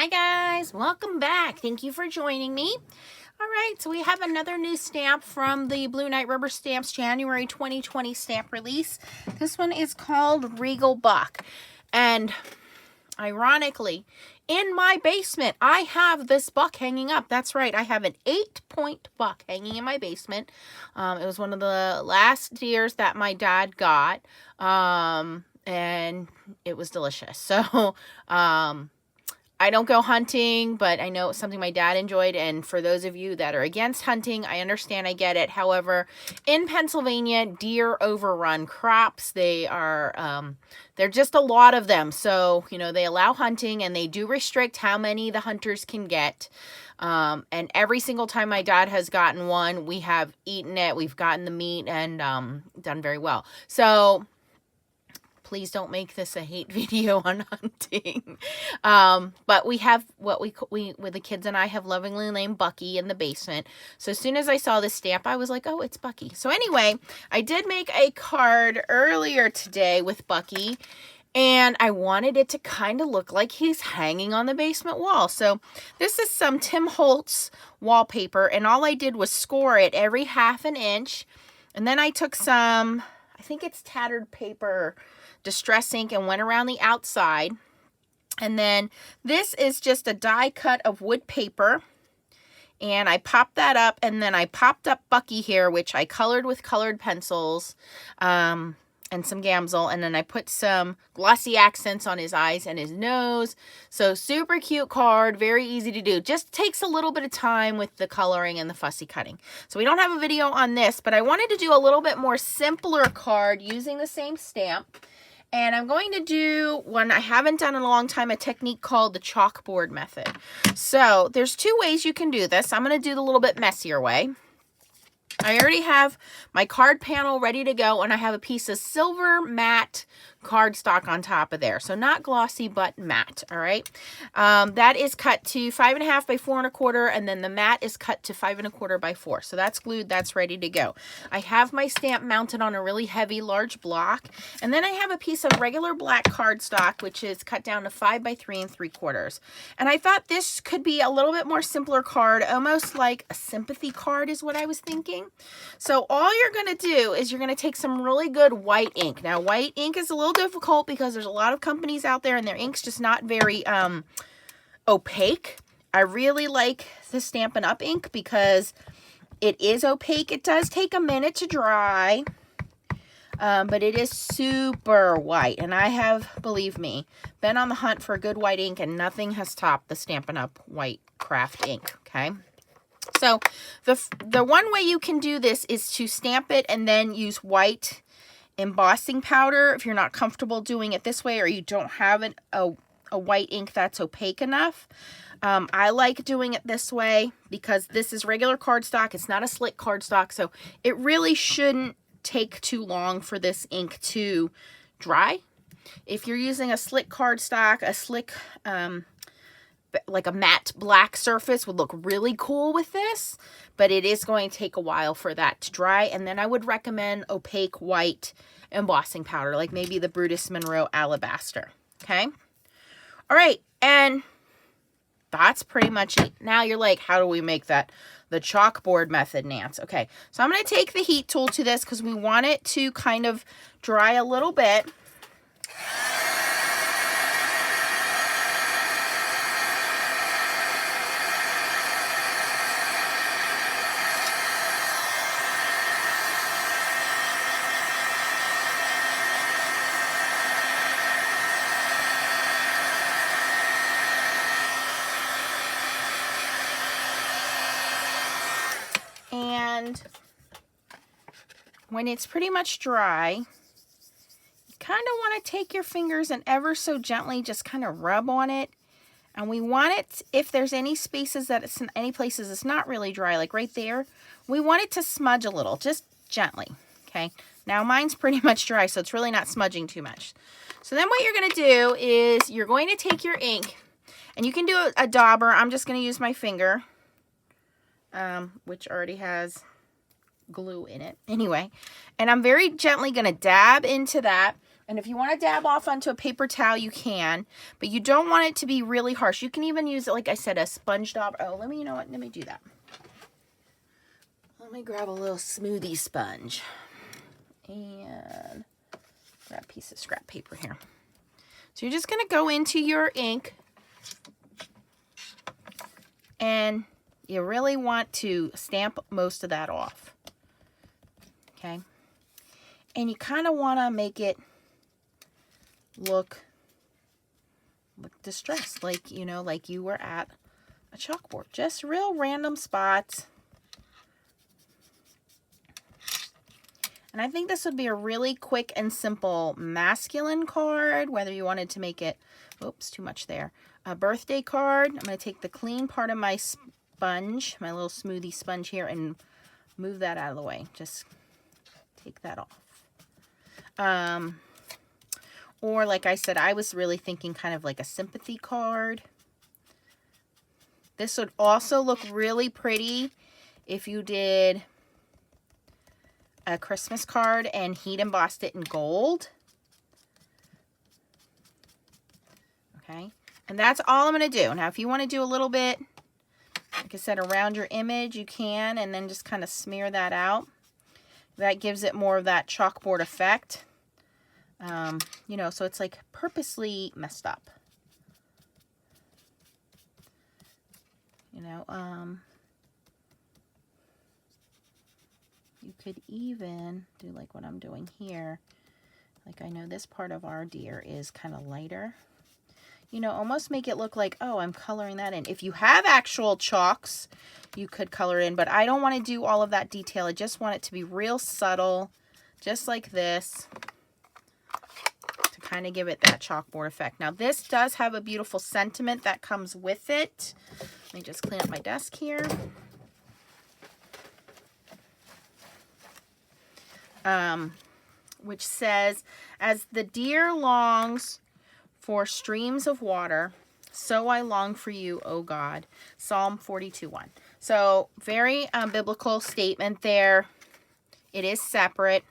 Hi guys, welcome back. Thank you for joining me. All right, so we have another new stamp from the Blue Knight Rubber Stamps January 2020 stamp release. This one is called Regal Buck. And ironically, in my basement, I have this buck hanging up. That's right, I have an 8-point buck hanging in my basement. It was one of the last deers that my dad got, and it was delicious. So, I don't go hunting, but I know it's something my dad enjoyed. And for those of you that are against hunting, I understand, I get it. However, in Pennsylvania, deer overrun crops. They are, they're just a lot of them. So, you know, they allow hunting and they do restrict how many the hunters can get. And every single time my dad has gotten one, we have eaten it. We've gotten the meat and done very well. So please don't make this a hate video on hunting. But we have what we with the kids and I have lovingly named Bucky in the basement. So as soon as I saw this stamp, I was like, oh, it's Bucky. So anyway, I did make a card earlier today with Bucky, and I wanted it to kind of look like he's hanging on the basement wall. So this is some Tim Holtz wallpaper, and all I did was score it every ½ inch. And then I took some, I think it's tattered paper, distress ink, and went around the outside. And then this is just a die cut of wood paper, and I popped that up, and then I popped up Bucky here, which I colored with colored pencils and some Gamsol, and then I put some glossy accents on his eyes and his nose. So super cute card, very easy to do. Just takes a little bit of time with the coloring and the fussy cutting. So we don't have a video on this, but I wanted to do a little bit more simpler card using the same stamp. And I'm going to do one I haven't done in a long time, a technique called the chalkboard method. So there's two ways you can do this. I'm going to do the little bit messier way. I already have my card panel ready to go, and I have a piece of silver matte cardstock on top of there. So not glossy, but matte, all right? That is cut to 5.5 by 4 1/4, and then the matte is cut to 5 1/4 by 4. So that's glued, that's ready to go. I have my stamp mounted on a really heavy, large block, and then I have a piece of regular black cardstock, which is cut down to 5 by 3 3/4. And I thought this could be a little bit more simpler card, almost like a sympathy card is what I was thinking. So all you're going to do is you're going to take some really good white ink. Now, white ink is a little difficult because there's a lot of companies out there and their ink's just not very opaque. I really like the Stampin' Up! Ink because it is opaque. It does take a minute to dry, but it is super white. And I have, believe me, been on the hunt for good white ink, and nothing has topped the Stampin' Up! White craft ink, okay? So the one way you can do this is to stamp it and then use white embossing powder if you're not comfortable doing it this way, or you don't have a white ink that's opaque enough. I like doing it this way because this is regular cardstock. It's not a slick cardstock, so it really shouldn't take too long for this ink to dry. If you're using a slick cardstock, a slick like a matte black surface would look really cool with this, but it is going to take a while for that to dry. And then I would recommend opaque white embossing powder, like maybe the Brutus Monroe Alabaster. Okay. All right. And that's pretty much it. Now you're like, how do we make that the chalkboard method, Nance? Okay. So I'm going to take the heat tool to this because we want it to kind of dry a little bit. And when it's pretty much dry, you kind of want to take your fingers and ever so gently just kind of rub on it. And we want it, if there's any spaces that it's in any places it's not really dry, like right there, we want it to smudge a little, just gently. Okay. Now mine's pretty much dry, so it's really not smudging too much. So then what you're going to do is you're going to take your ink, and you can do a dauber. I'm just going to use my finger, which already has glue in it anyway, and I'm very gently going to dab into that, And if you want to dab off onto a paper towel, you can, but you don't want it to be really harsh. You can even use, like I said, a sponge daub. Oh, you know what? Let me do that. Let me grab a little smoothie sponge and grab a piece of scrap paper here. So you're just going to go into your ink, and you really want to stamp most of that off. Okay? And you kind of want to make it look distressed, like, you know, like you were at a chalkboard. Just real random spots. And I think this would be a really quick and simple masculine card, whether you wanted to make it, oops, too much there, a birthday card. I'm going to take the clean part of my sponge, my little smoothie sponge here, and move that out of the way. Just take that off. Or like I said, I was really thinking kind of like a sympathy card. This would also look really pretty if you did a Christmas card and heat embossed it in gold. Okay, and that's all I'm going to do. Now, if you want to do a little bit, like I said, around your image, you can, and then just kind of smear that out. That gives it more of that chalkboard effect. You know, so it's like purposely messed up. You know, you could even do like what I'm doing here. Like, I know this part of our deer is kind of lighter. You know, almost make it look like, oh, I'm coloring that in. If you have actual chalks, you could color in, but I don't want to do all of that detail. I just want it to be real subtle, just like this, to kind of give it that chalkboard effect. Now, this does have a beautiful sentiment that comes with it. Let me just clean up my desk here. Which says, as the deer longs for streams of water, so I long for you, O God. Psalm 42:1. So very biblical statement there. It is separate,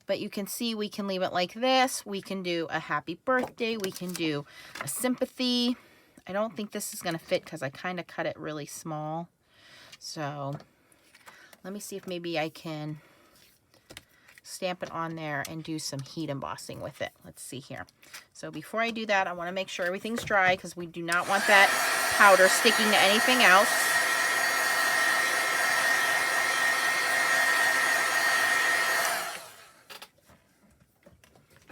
but you can see we can leave it like this. We can do a happy birthday. We can do a sympathy. I don't think this is going to fit because I kind of cut it really small. So let me see if maybe I can stamp it on there and do some heat embossing with it. Let's see here. So before I do that, I want to make sure everything's dry because we do not want that powder sticking to anything else.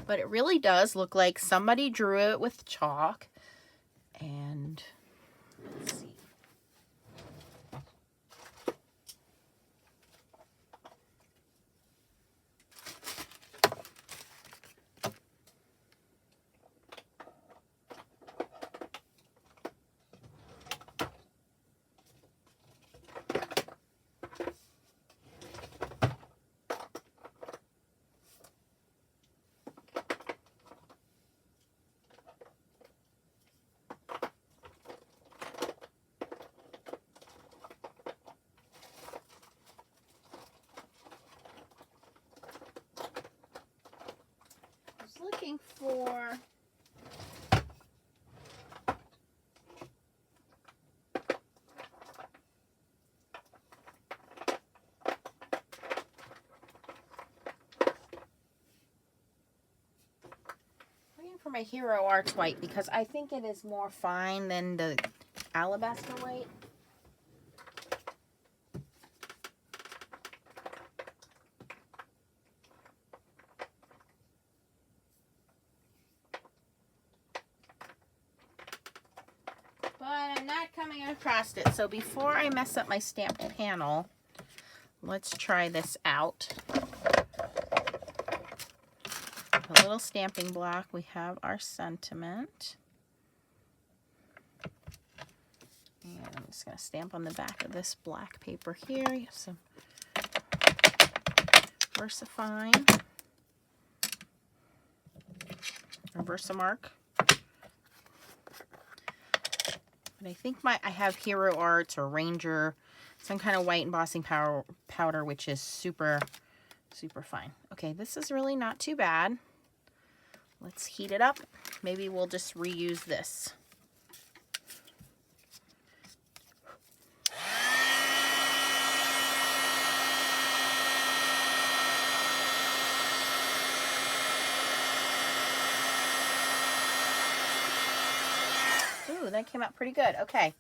But it really does look like somebody drew it with chalk. And let's see. Looking for my Hero Arts white because I think it is more fine than the alabaster white. But I'm not coming across it. So before I mess up my stamp panel, let's try this out. A little stamping block. We have our sentiment. And I'm just going to stamp on the back of this black paper here. You have some VersaFine or Versamark. But I think I have Hero Arts or Ranger, some kind of white embossing powder, which is super fine. Okay, this is really not too bad. Let's heat it up. Maybe we'll just reuse this. Ooh, that came out pretty good. Okay,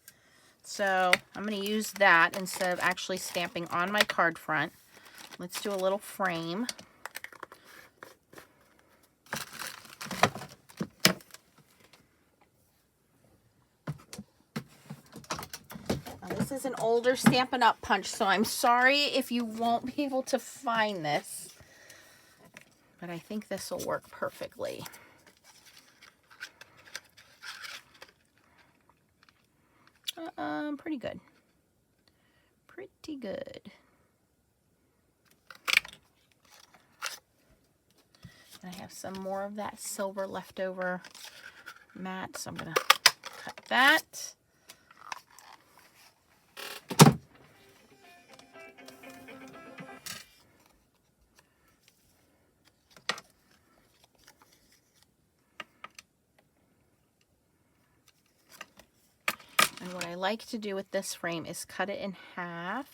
so I'm going to use that instead of actually stamping on my card front. Let's do a little frame. This is an older Stampin' Up! Punch, so I'm sorry if you won't be able to find this. But I think this will work perfectly. Pretty good. Pretty good. And I have some more of that silver leftover matte, so I'm going to cut that. And what I like to do with this frame is cut it in half,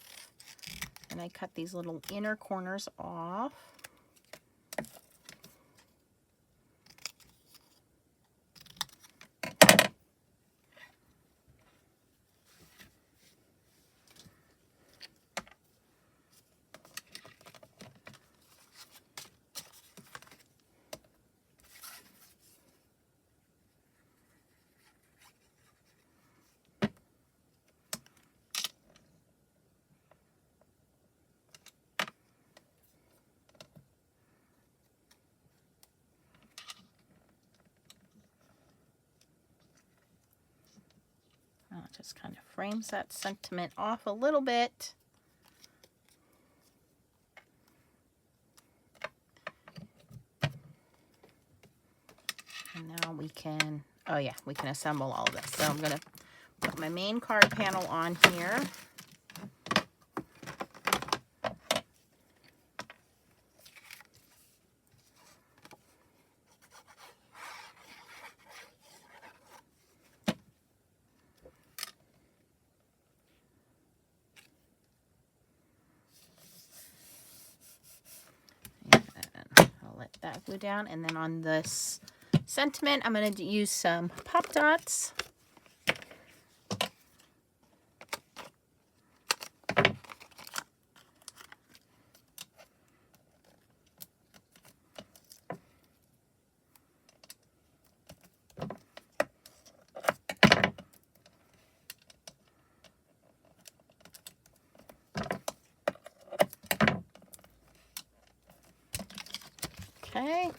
and I cut these little inner corners off. Just kind of frames that sentiment off a little bit. And now we can, oh yeah, we can assemble all of this. So I'm going to put my main card panel on here. That glue down, and then on this sentiment I'm going to use some pop dots. Okay.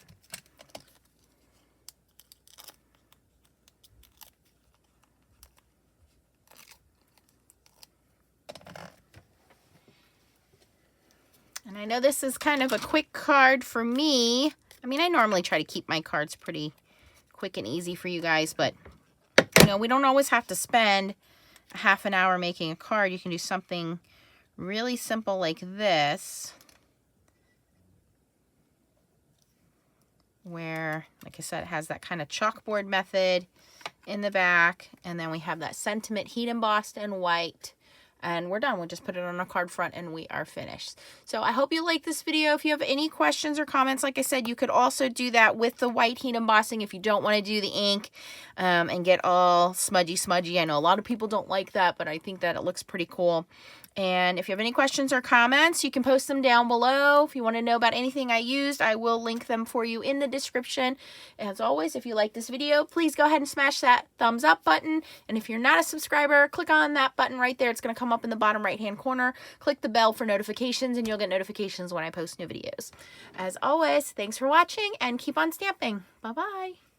And I know this is kind of a quick card for me. I mean, I normally try to keep my cards pretty quick and easy for you guys, but you know, we don't always have to spend a half an hour making a card. You can do something really simple like this, where, like I said, it has that kind of chalkboard method in the back, and then we have that sentiment heat embossed in white, and we're done. We'll just put it on a card front and we are finished. So I hope you like this video. If you have any questions or comments, like I said, you could also do that with the white heat embossing if you don't want to do the ink and get all smudgy. I know a lot of people don't like that, but I think that it looks pretty cool. And if you have any questions or comments, you can post them down below. If you want to know about anything I used, I will link them for you in the description. As always, if you like this video, please go ahead and smash that thumbs up button. And if you're not a subscriber, click on that button right there. It's going to come up in the bottom right-hand corner. Click the bell for notifications, and you'll get notifications when I post new videos. As always, thanks for watching, and keep on stamping. Bye-bye.